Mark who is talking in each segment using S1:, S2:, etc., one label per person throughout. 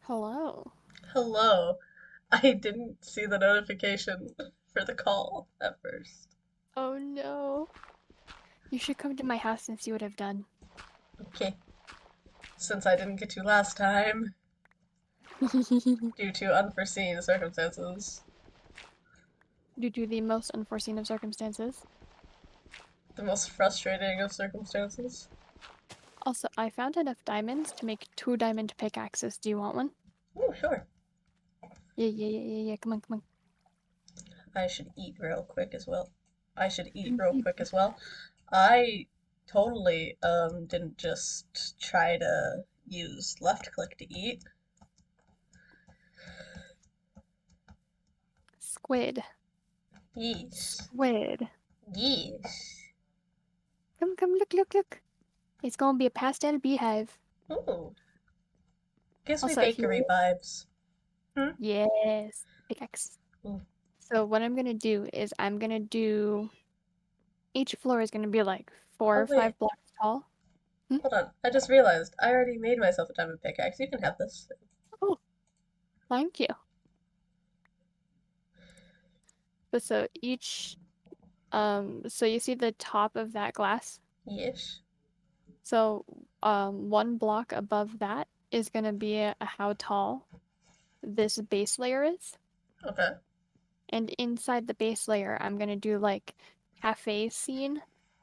S1: Hello.
S2: Hello. I didn't see the notification for the call at first.
S1: Oh no. You should come to my house and see what I've done.
S2: Okay. Since I didn't get to last time due to unforeseen circumstances.
S1: Due to the most unforeseen of circumstances.
S2: The most frustrating of circumstances.
S1: Also, I found enough diamonds to make 2 diamond pickaxes. Do you want one?
S2: Ooh, sure.
S1: Yeah. Come on.
S2: I should eat real quick as well. I should eat
S1: Mm,
S2: real
S1: mm.
S2: quick as well. I totally didn't just try to use left click to eat.
S1: Squid.
S2: Yes.
S1: Squid.
S2: Yes.
S1: Come, look. It's gonna be a pastel beehive.
S2: Ooh. Gives me
S1: Also, if
S2: bakery
S1: you...
S2: vibes. Hmm?
S1: Yes. Pickaxe.
S2: Ooh.
S1: So what I'm gonna do is I'm gonna do... Each floor is gonna be like four
S2: Oh
S1: or
S2: wait.
S1: five blocks tall. Hmm?
S2: Hold on. I just realized I already made myself a diamond pickaxe. You can have this.
S1: Oh, thank you. But so each so you see the top of that glass?
S2: Yes.
S1: So 1 block above that is gonna be how tall this base layer is.
S2: Okay.
S1: And inside the base layer, I'm gonna do like cafe scene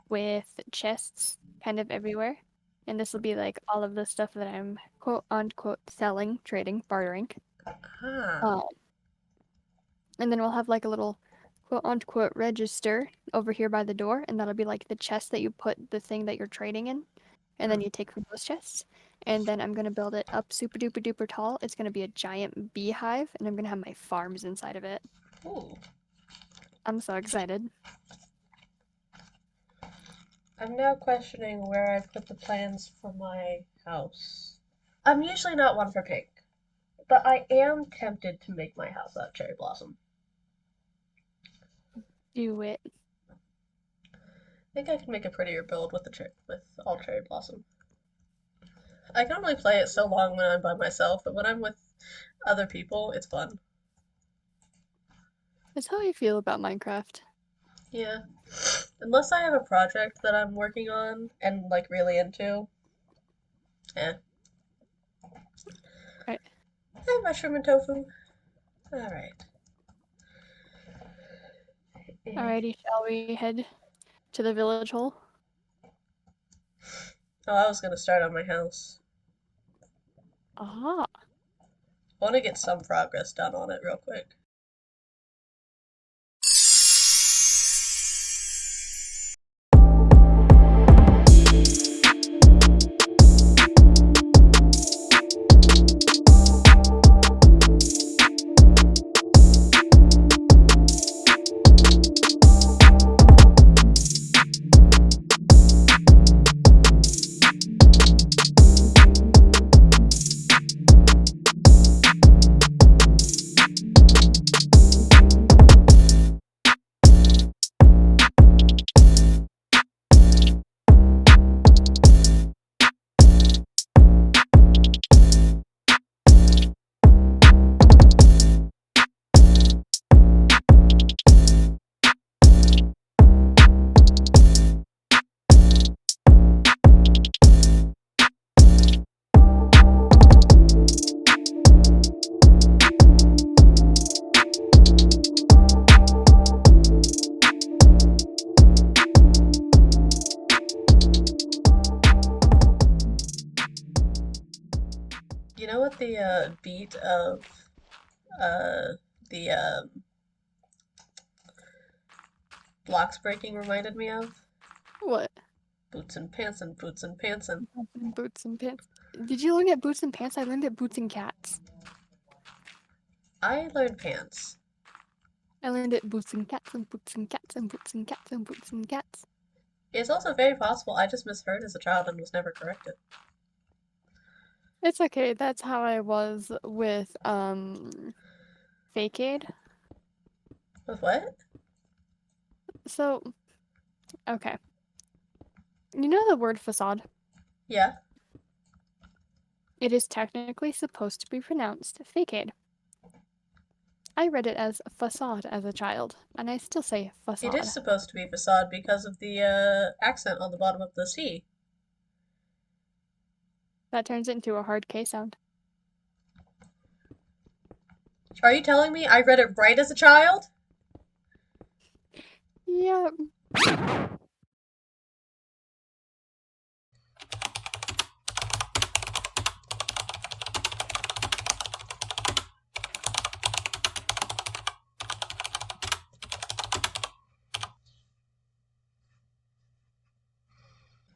S1: with chests kind of everywhere. And this will be like all of the stuff that I'm quote unquote selling, trading, bartering.
S2: Ah.
S1: Um, And then we'll have like a little quote unquote register over here by the door, and that'll be like the chest that you put the thing that you're trading in, and then
S2: Hmm.
S1: you take from those chests. And then I'm gonna build it up super duper duper tall. It's gonna be a giant beehive, and I'm gonna have my farms inside of it.
S2: Ooh.
S1: I'm so excited.
S2: I'm now questioning where I put the plans for my house. I'm usually not one for pink, but I am tempted to make my house out of cherry blossom.
S1: Do it.
S2: I think I could make a prettier build with with all cherry blossom. I can only play it so long when I'm by myself, but when I'm with other people, it's fun.
S1: That's how I feel about Minecraft.
S2: Yeah. Unless I have a project that I'm working on and like really into. Eh.
S1: Right.
S2: Hey, mushroom and tofu. Alright. Eh.
S1: Alrighty, shall we head to the village hall?
S2: Oh, I was gonna start on my house.
S1: Ah.
S2: I want to get some progress done on it real quick. You know what the beat of uh, the blocks breaking reminded me of?
S1: What?
S2: Boots and pants and boots and pants and
S1: Boots and pants. Did you learn at boots and pants? I learned at boots and cats.
S2: I learned pants.
S1: I learned it boots and cats and boots and cats and boots and cats and boots and cats.
S2: It's also very possible I just misheard as a child and was never corrected.
S1: It's okay. That's how I was with Fake Aid.
S2: With what?
S1: So, okay. You know the word facade?
S2: Yeah.
S1: It is technically supposed to be pronounced facade. I read it as facade as a child, and I still say
S2: It is
S1: facade.
S2: supposed to be facade because of the accent on the bottom of the C.
S1: That turns it into a hard K sound.
S2: Are you telling me I read it right as a child?
S1: Yep.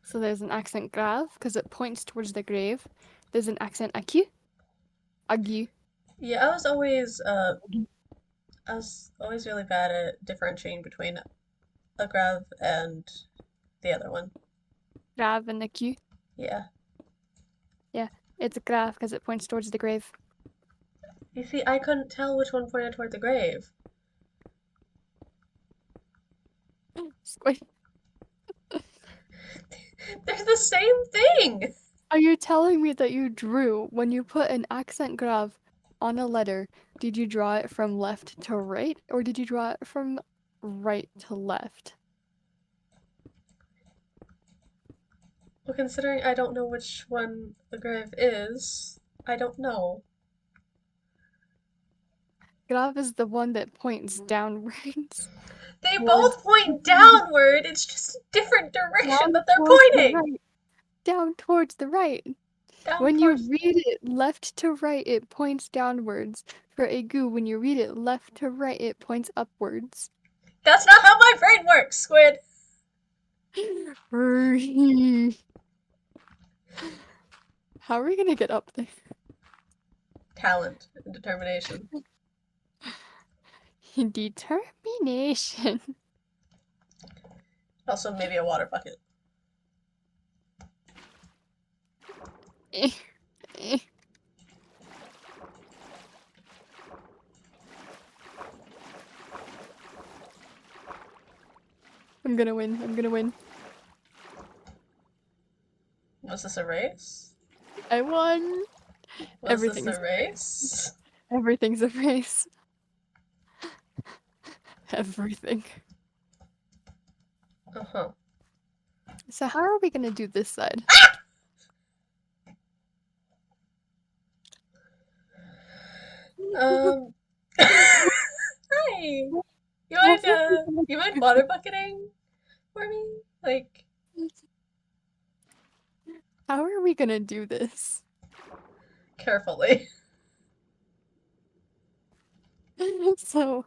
S1: So there's an accent grave because it points towards the grave. There's an accent aigu, aigu.
S2: Yeah, I was always really bad at differentiating between a grav and the other one.
S1: Grave and aigu.
S2: Yeah.
S1: Yeah, it's a grave because it points towards the grave.
S2: You see, I couldn't tell which one pointed toward the grave.
S1: Squid.
S2: They're the same thing!
S1: Are you telling me that you drew when you put an accent grave on a letter? Did you draw it from left to right, or did you draw it from right to left?
S2: Well, considering I don't know which one the grave is, I don't know.
S1: Grave is the one that points downwards
S2: They
S1: towards
S2: both point downward, it's just a different direction
S1: down
S2: that they're
S1: towards the
S2: pointing!
S1: right. Down towards the right.
S2: Down
S1: When you
S2: towards.
S1: read it left to right, it points downwards. For egu, when you read it left to right, it points upwards.
S2: That's not how my brain works, Squid!
S1: How are we gonna get up there?
S2: Talent and determination.
S1: Determination.
S2: Also, maybe a water bucket.
S1: Eh, eh. I'm gonna win. I'm gonna win.
S2: Was this a race?
S1: I won.
S2: Was this
S1: Everything's
S2: a
S1: a race.
S2: race?
S1: Everything's a race. Everything.
S2: Uh huh.
S1: So how are we gonna do this side?
S2: Um. Hi. You mind water bucketing for me? Like,
S1: How are we gonna do this?
S2: carefully.
S1: So,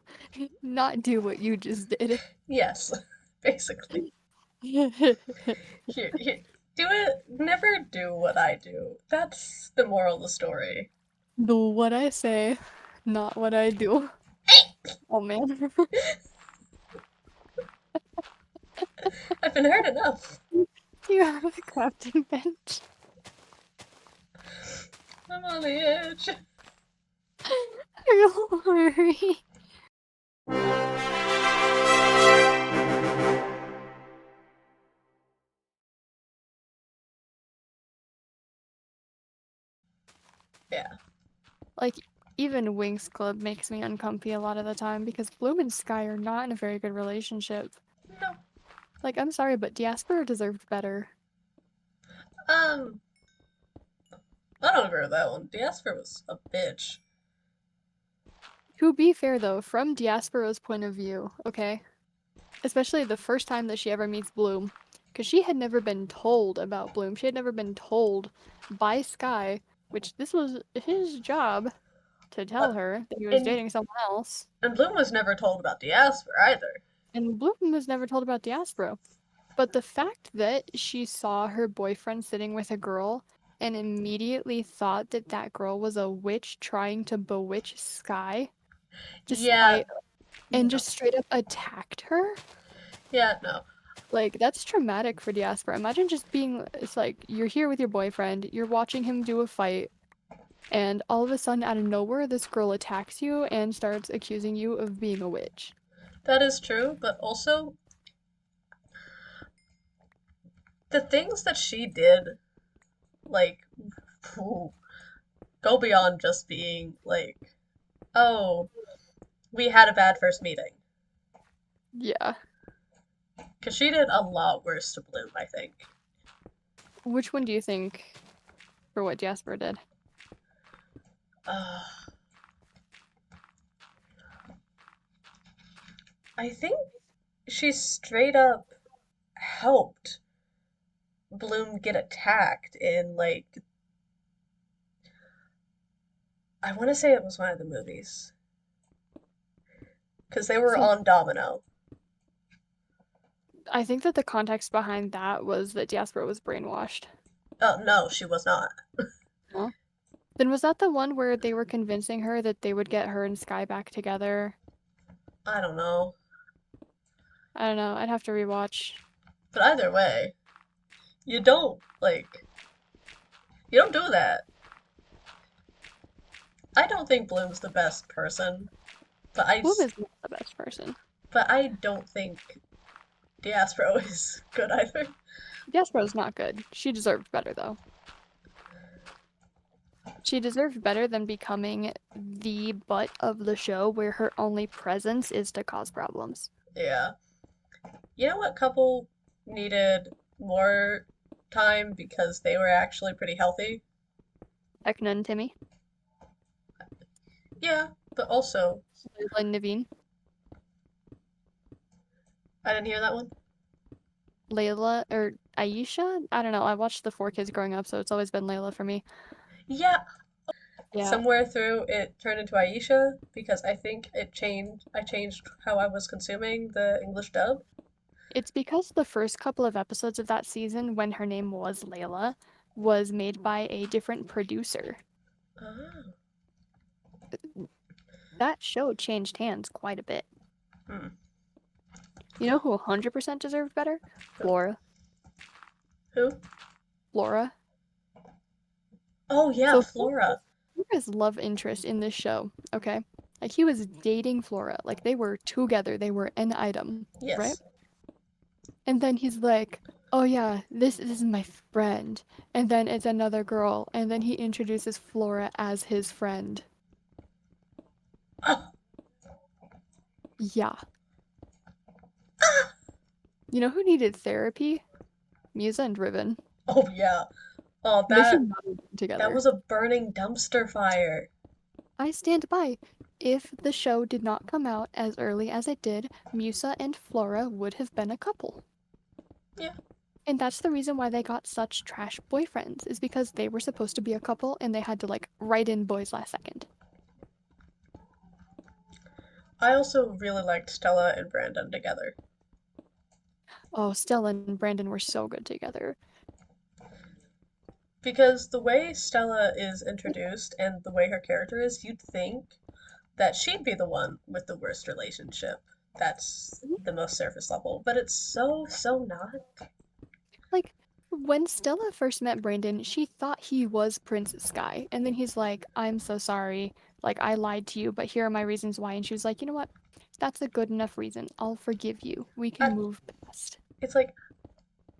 S1: not do what you just did.
S2: Yes, basically. Here. Do it. Never do what I do. That's the moral of the story.
S1: Do what I say, not what I do. Oh man.
S2: I've been hurt enough.
S1: Do you have a crafting bench?
S2: I'm on the edge.
S1: Don't worry.
S2: Yeah.
S1: Like, even Wings Club makes me uncomfy a lot of the time because Bloom and Sky are not in a very good relationship.
S2: No.
S1: Like, I'm sorry, but Diaspora deserved better.
S2: Um. I don't agree with that one. Diaspora was a bitch.
S1: To be fair, though, from Diaspora's point of view, okay? Especially the first time that she ever meets Bloom, because she had never been told about Bloom. She had never been told by Sky, which this was his job to
S2: Uh,
S1: tell her that he was
S2: and
S1: dating someone else.
S2: and Bloom was never told about Diaspora either.
S1: And Bloom was never told about Diaspora. But the fact that she saw her boyfriend sitting with a girl and immediately thought that that girl was a witch trying to bewitch Sky, just
S2: Yeah.
S1: like, and
S2: No.
S1: just straight up attacked her.
S2: Yeah. No.
S1: Like, that's traumatic for Diaspora. Imagine just being, it's like, you're here with your boyfriend, you're watching him do a fight, and all of a sudden, out of nowhere, this girl attacks you and starts accusing you of being a witch.
S2: That is true, but also the things that she did, like, ooh. go beyond just being like, oh, we had a bad first meeting.
S1: Yeah.
S2: Because she did a lot worse to Bloom, I think.
S1: Which one do you think for what Jasper did?
S2: Uh, I think she straight up helped Bloom get attacked in, like, I want to say it was one of the movies. Because they were
S1: So
S2: on Domino.
S1: I think that the context behind that was that Jasper was brainwashed.
S2: Oh, no, she was not.
S1: No? Then was that the one where they were convincing her that they would get her and Sky back together?
S2: I don't know.
S1: I don't know. I'd have to rewatch.
S2: But either way, you don't, like, you don't do that. I don't think Bloom's the best person, but
S1: Bloom is not the best person.
S2: I don't think Diaspro is good either.
S1: Jasper's not good. She deserved better, though. She deserved better than becoming the butt of the show where her only presence is to cause problems.
S2: Yeah. You know what couple needed more time because they were actually pretty healthy?
S1: Ekna and Timmy,
S2: Yeah, but also,
S1: Layla and Naveen.
S2: I didn't hear that one.
S1: Layla or Aisha? I don't know. I watched the four kids growing up, so it's always been Layla for me.
S2: Yeah,
S1: Yeah.
S2: somewhere through it turned into Aisha because I think it changed. I changed how I was consuming the English dub.
S1: It's because the first couple of episodes of that season, when her name was Layla, was made by a different producer.
S2: Oh.
S1: That show changed hands quite a bit.
S2: Hmm.
S1: You know who 100% deserved better? Flora.
S2: Who?
S1: Flora.
S2: Oh yeah,
S1: So
S2: Flora.
S1: Flora's love interest in this show, okay? Like he was dating Flora. Like they were together. They were an item, right?
S2: Yes.
S1: And then he's like, "Oh yeah, this is my friend." And then it's another girl, and then he introduces Flora as his friend.
S2: Oh,
S1: Yeah. You know who needed therapy? Musa and Riven.
S2: oh yeah. Oh,
S1: They should not have been
S2: that
S1: together.
S2: was a burning dumpster fire.
S1: I stand by. If the show did not come out as early as it did, Musa and Flora would have been a couple.
S2: Yeah.
S1: And that's the reason why they got such trash boyfriends, is because they were supposed to be a couple and they had to like write in boys last second.
S2: I also really liked Stella and Brandon together.
S1: Oh, Stella and Brandon were so good together.
S2: Because the way Stella is introduced and the way her character is, you'd think that she'd be the one with the worst relationship. That's the most surface level. But it's so not.
S1: Like, when Stella first met Brandon, she thought he was Prince Sky. And then he's like, I'm so sorry. Like, I lied to you, but here are my reasons why. And she was like, you know what? That's a good enough reason. I'll forgive you. We can
S2: I,
S1: move past.
S2: it's like,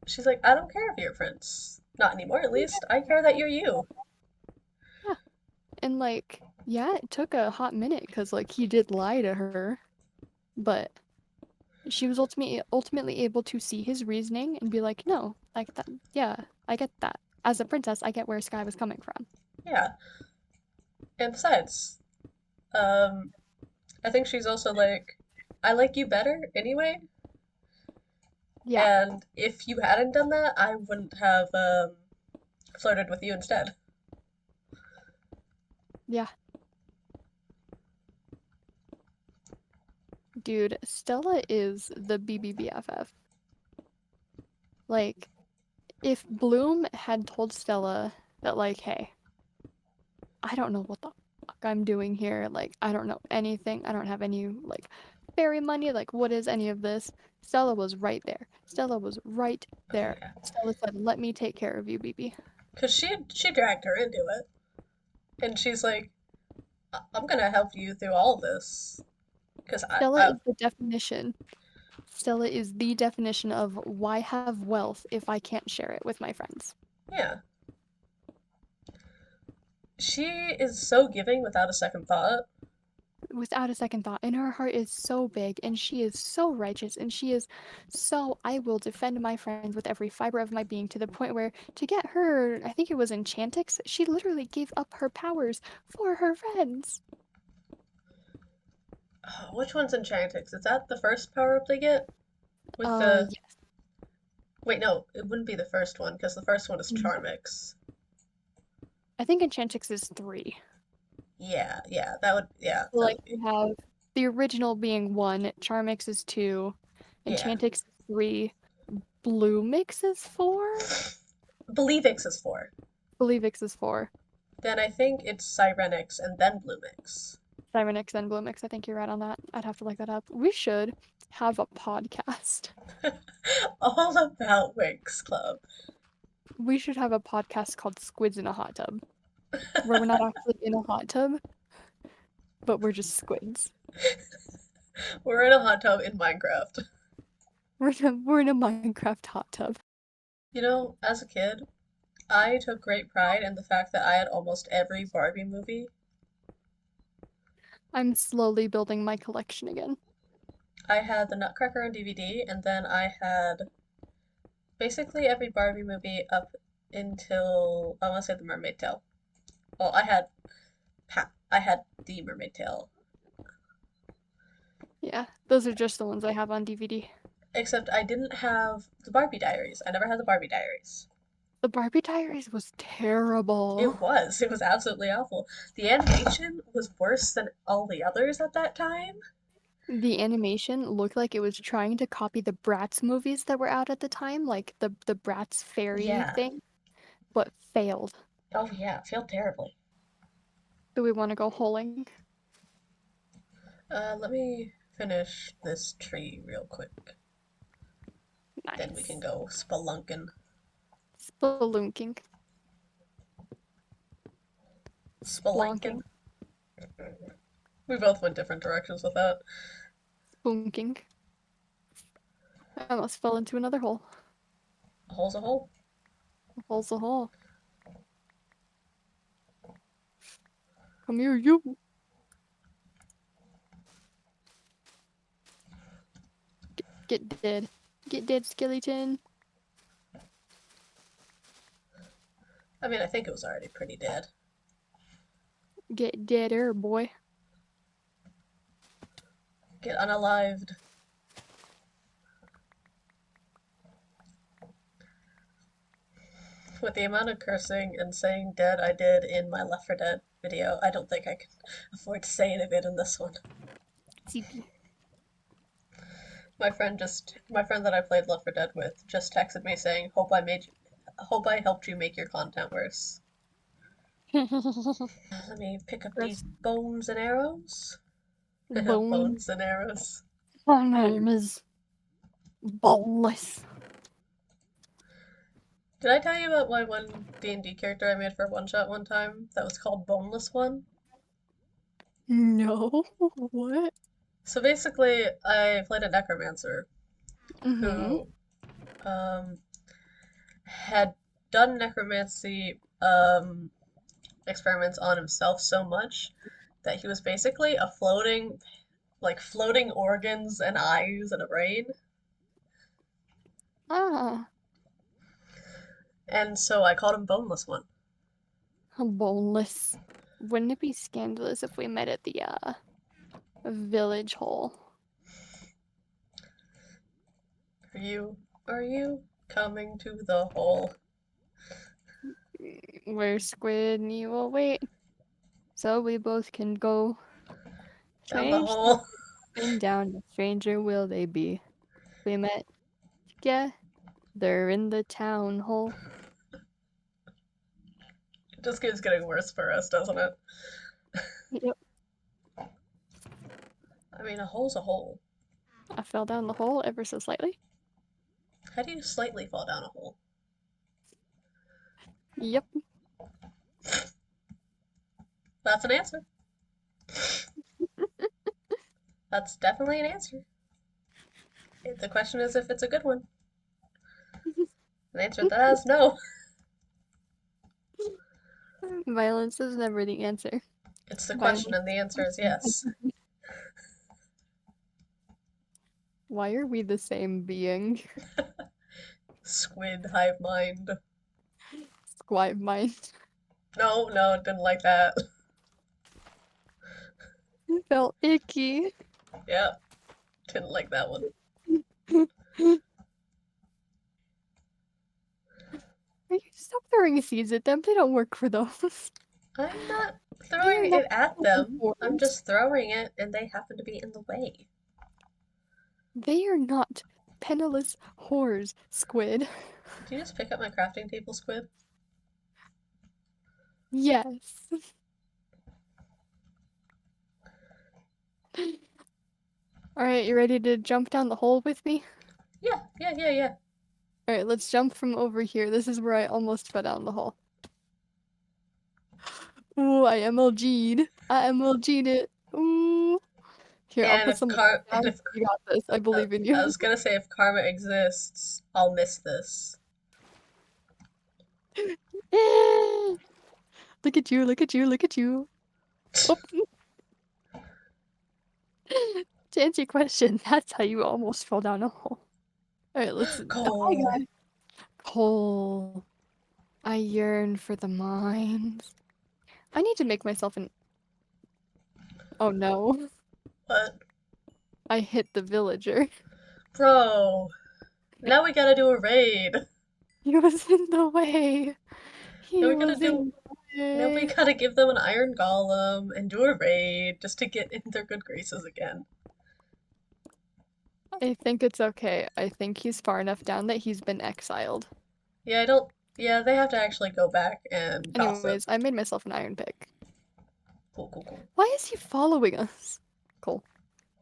S2: she's like, I don't care if you're Prince. Not anymore, at least. I care that you're you.
S1: Yeah. And, like, yeah, it took a hot minute because, like, he did lie to her. But she was ultimately able to see his reasoning and be like, no, like, that, yeah, I get that. As a princess, I get where Sky was coming from.
S2: Yeah. And besides, um, I think she's also like, I like you better anyway.
S1: Yeah.
S2: And if you hadn't done that, I wouldn't have flirted with you instead.
S1: Yeah. Dude, Stella is the BBBFF. Like, if Bloom had told Stella that, like, hey, I don't know what the fuck I'm doing here. Like, I don't know anything. I don't have any, like, fairy money. Like, what is any of this? Stella was right there. Stella was right
S2: Oh
S1: there.
S2: yeah.
S1: Stella said, let me take care of you, BB.
S2: Because she dragged her into it. And she's like, I'm gonna help you through all this. Because
S1: Stella
S2: I
S1: is the definition. Stella is the definition of why have wealth if I can't share it with my friends.
S2: yeah. She is so giving without a second thought.
S1: Without a second thought. And her heart is so big, and she is so righteous, and she is so, I will defend my friends with every fiber of my being, to the point where to get her, I think it was Enchantix, she literally gave up her powers for her friends.
S2: Oh, which one's Enchantix? Is that the first power up they get? With the.
S1: Yes.
S2: Wait, no, it wouldn't be the first one, because the first one is
S1: No.
S2: Charmix.
S1: I think Enchantix is 3.
S2: Yeah, yeah, that would. Yeah,
S1: So,
S2: that
S1: like,
S2: would be.
S1: you have the original being 1, Charmix is 2,
S2: Yeah.
S1: Enchantix is 3, Blue Mix is 4,
S2: Believix is 4.
S1: Believix is 4,
S2: Then I think it's Cyrenix and then Bloomix.
S1: Cyrenix, and Blue Mix. I think you're right on that. I'd have to look that up. We should have a podcast.
S2: All about Winx Club.
S1: We should have a podcast called Squids in a Hot Tub, where we're not actually in a hot tub, but we're just squids.
S2: We're in a hot tub in Minecraft.
S1: We're in a Minecraft hot tub.
S2: You know, as a kid, I took great pride in the fact that I had almost every Barbie movie.
S1: I'm slowly building my collection again.
S2: I had the Nutcracker on DVD, and then I had basically every Barbie movie up until I want to say the Mermaid Tale. Well, I had the Mermaid Tale,
S1: Yeah, those are just the ones I have on DVD.
S2: except I didn't have the Barbie Diaries. I never had the Barbie Diaries.
S1: The Barbie Diaries was terrible.
S2: It was absolutely awful. The animation was worse than all the others at that time.
S1: The animation looked like it was trying to copy the Bratz movies that were out at the time, like the Bratz fairy
S2: Yeah.
S1: thing, but failed.
S2: Oh yeah, it felt terribly.
S1: Do we want to go holing?
S2: Let me finish this tree real quick. Then we can
S1: Nice.
S2: go spelunking.
S1: Spelunking.
S2: Spelunking.
S1: Splonking.
S2: We both went different directions with that.
S1: Spoonking. I almost fell into another hole.
S2: A hole's a hole.
S1: A hole's a hole. Come here, you. Get dead. Get dead, skeleton.
S2: I mean, I think it was already pretty dead.
S1: Get deader, boy.
S2: Get unalived. With the amount of cursing and saying dead I did in my Left 4 Dead video, I don't think I can afford to say any of it in this one.
S1: CP.
S2: My friend that I played Left 4 Dead with just texted me saying, hope I helped you make your content worse. Let me pick up these
S1: Chris.
S2: bones and arrows.
S1: Bone.
S2: Bones and arrows.
S1: My name is Boneless.
S2: Did I tell you about my one D&D character I made for a one shot one time that was called Boneless One?
S1: No. What?
S2: So basically, I played a necromancer
S1: Mm-hmm.
S2: who had done necromancy experiments on himself so much that he was basically a floating organs and eyes and a brain.
S1: Ah.
S2: And so I called him Boneless One.
S1: Boneless. Wouldn't it be scandalous if we met at the village hall?
S2: Are you coming to the hole?
S1: Where Squidnee will wait, so we both can go.
S2: Down the
S1: Strange things
S2: hole.
S1: happen down, the stranger will they be. We met together in the town hall.
S2: It just keeps getting worse for us, doesn't it?
S1: Yep,
S2: I mean, a hole's a hole.
S1: I fell down the hole ever so slightly.
S2: How do you slightly fall down a hole?
S1: Yep.
S2: That's an answer. That's definitely an answer. The question is if it's a good one. The answer to that is no.
S1: Violence is never the answer.
S2: It's the question,
S1: Violence.
S2: and the answer is yes.
S1: Why are we the same being?
S2: Squid hive mind.
S1: Squive mind.
S2: No, no, didn't like that.
S1: Felt icky.
S2: Yep, didn't like that one.
S1: Stop throwing seeds at them. They don't work for those.
S2: I'm not
S1: They are
S2: throwing
S1: not
S2: it at them. I'm
S1: whores.
S2: just throwing it, and they happen to be in the way.
S1: They are not penniless whores, Squid.
S2: Did you just pick up my crafting table, Squid?
S1: Yes. Alright, you ready to jump down the hole with me?
S2: Yeah, yeah, yeah, yeah.
S1: Alright, let's jump from over here. This is where I almost fell down the hole. Ooh, I MLG'd. I MLG'd it. Ooh. Here, I'll
S2: And
S1: put
S2: if
S1: some
S2: car and
S1: down.
S2: if
S1: You got this. I believe in
S2: I
S1: you.
S2: was gonna say if karma exists, I'll miss this.
S1: Look at you, look at you, look at you. Oh. To answer your question, that's how you almost fell down a hole. Alright, let's. Hi,
S2: Coal.
S1: guys. Coal. I yearn for the mines. I need to make myself an. Oh no.
S2: What?
S1: I hit the villager.
S2: Bro. Now we gotta do a raid.
S1: He was in the way.
S2: Now
S1: He
S2: we gotta
S1: was
S2: do
S1: in the
S2: now we
S1: way.
S2: gotta give them an iron golem and do a raid just to get in their good graces again.
S1: I think it's okay. I think he's far enough down that he's been exiled.
S2: Yeah, I don't yeah, they have to actually go back and gossip.
S1: Anyways, I made myself an iron pick.
S2: Cool, cool, cool.
S1: Why is he following us? Cool.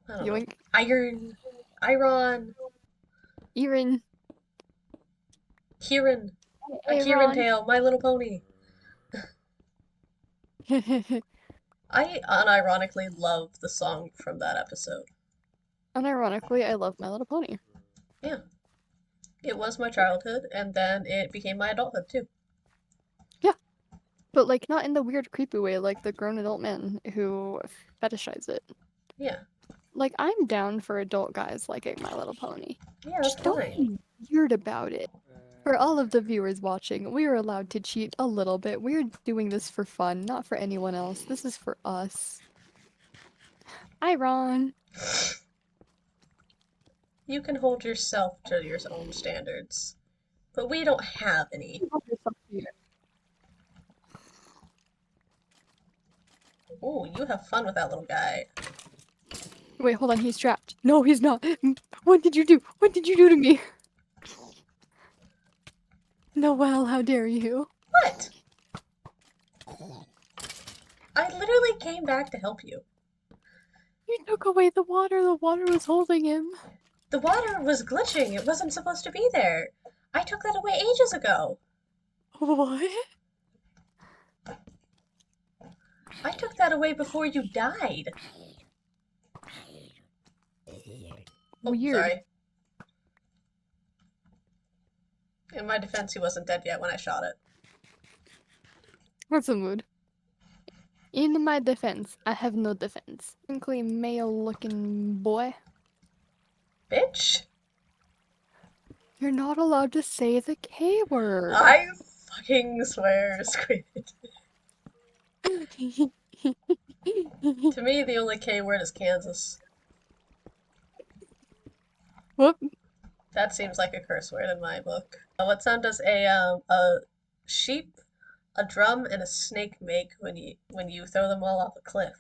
S2: I don't know.
S1: Yoink.
S2: Iron. Iron.
S1: Iron.
S2: Kieran. A Kieran
S1: Aaron.
S2: tale. My Little Pony. I unironically love the song from that episode.
S1: Unironically, I love My Little Pony.
S2: Yeah. It was my childhood, and then it became my adulthood too.
S1: Yeah, but like not in the weird, creepy way like the grown adult men who fetishize it.
S2: Yeah.
S1: Like, I'm down for adult guys liking My Little Pony.
S2: Yeah, that's
S1: Just don't
S2: fine.
S1: be weird about it. For all of the viewers watching, we are allowed to cheat a little bit. We're doing this for fun, not for anyone else. This is for us. Hi, Ron.
S2: You can hold yourself to your own standards, but we don't have any. Ooh, you have fun with that little guy.
S1: Wait, hold on, he's trapped. No, he's not. What did you do? What did you do to me? Noelle, how dare you?
S2: What? I literally came back to help you.
S1: You took away the water. The water was holding him.
S2: The water was glitching. It wasn't supposed to be there. I took that away ages ago.
S1: What?
S2: I took that away before you died. Oh,
S1: Weird.
S2: sorry. In my defense, he wasn't dead yet when I shot it.
S1: What's the mood? In my defense, I have no defense. Twinkly male-looking boy.
S2: Bitch.
S1: You're not allowed to say the K word.
S2: I fucking swear, Squid. To me, the only K word is Kansas.
S1: Whoop.
S2: That seems like a curse word in my book. What sound does a sheep, a drum, and a snake make when you throw them all off a cliff?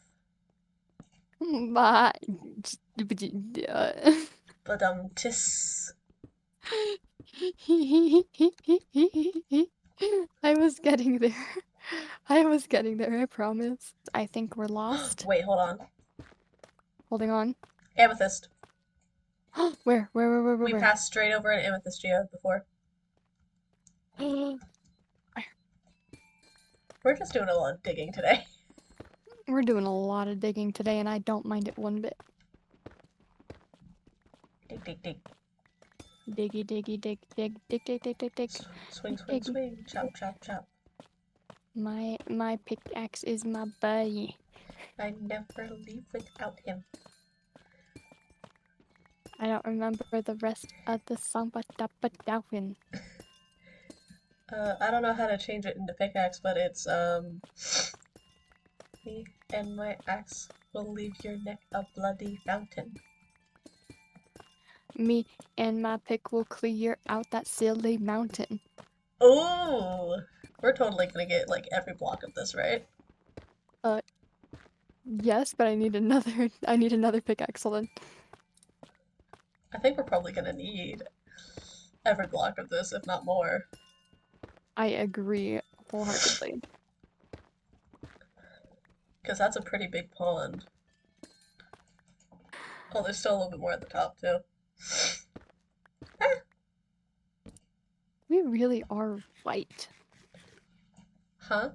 S1: But
S2: But tis.
S1: I was getting there. I was getting there, I promise. I think we're lost.
S2: Wait, hold on.
S1: Holding on.
S2: Amethyst.
S1: Where?
S2: We
S1: Where?
S2: passed straight over an amethyst geode before. We're just doing a lot of digging today.
S1: We're doing a lot of digging today, and I don't mind it one bit.
S2: Dig, dig, dig.
S1: Diggy, diggy, dig, dig, dig, dig, dig, dig, dig.
S2: Swing, swing,
S1: Dig.
S2: swing. Chop, chop, chop.
S1: My pickaxe is my buddy.
S2: I never leave without him.
S1: I don't remember the rest of the song, but Dalvin.
S2: I don't know how to change it into pickaxe, but it's me and my axe will leave your neck a bloody fountain.
S1: Me and my pick will clear out that silly mountain.
S2: Ooh, we're totally gonna get like every block of this, right?
S1: Yes, but I need another. I need another pickaxe. Hold on.
S2: I think we're probably gonna need every block of this, if not more.
S1: I agree wholeheartedly.
S2: Because that's a pretty big pond. Oh, there's still a little bit more at the top, too.
S1: We really are white.
S2: Huh?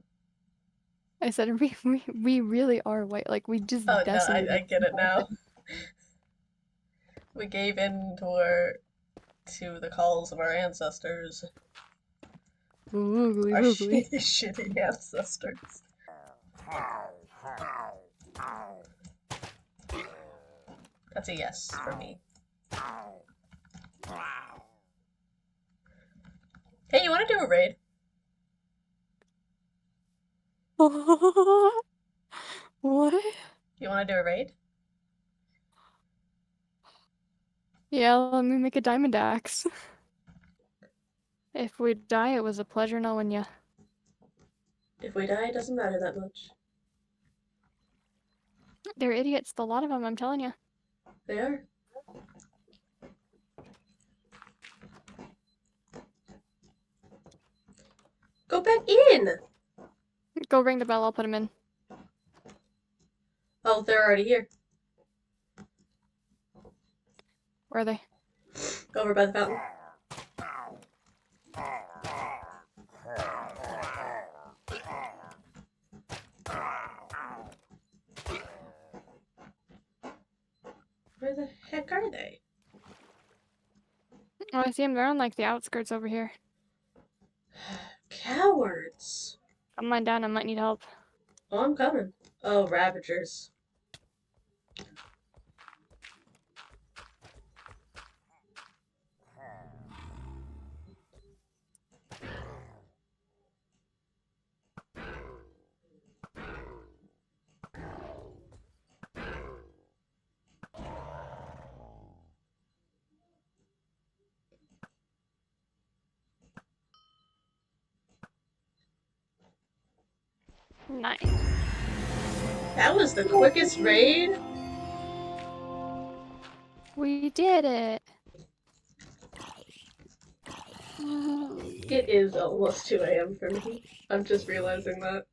S1: I said we really are white. Like we just
S2: Oh, no, I
S1: decimated
S2: get
S1: the
S2: it now.
S1: mountain.
S2: We gave in to the calls of our ancestors.
S1: Oogly
S2: Our
S1: boogly.
S2: shitty ancestors. That's a yes for me. Hey, you want to do a raid?
S1: What?
S2: You want to do a raid?
S1: Yeah, let me make a diamond axe. If we die, it was a pleasure knowing ya.
S2: If we die, it doesn't matter that much.
S1: They're idiots, a lot of them, I'm telling you.
S2: They are. Go back in!
S1: Go ring the bell, I'll put them in.
S2: Oh, they're already here.
S1: Where are they?
S2: Over by the fountain. Where the heck are they?
S1: Oh, I see them. They're on like the outskirts over here.
S2: Cowards.
S1: Come on down, I might need help.
S2: Oh, I'm coming. Oh, Ravagers.
S1: Nice.
S2: That was the quickest raid?
S1: We did it.
S2: It is almost 2 a.m. for me. I'm just realizing that.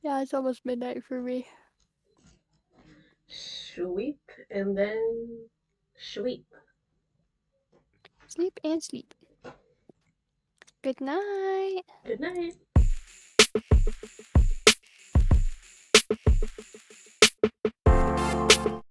S1: Yeah, it's almost midnight for me.
S2: Sweep, and then sweep.
S1: Sleep and sleep. Good night.
S2: Good night.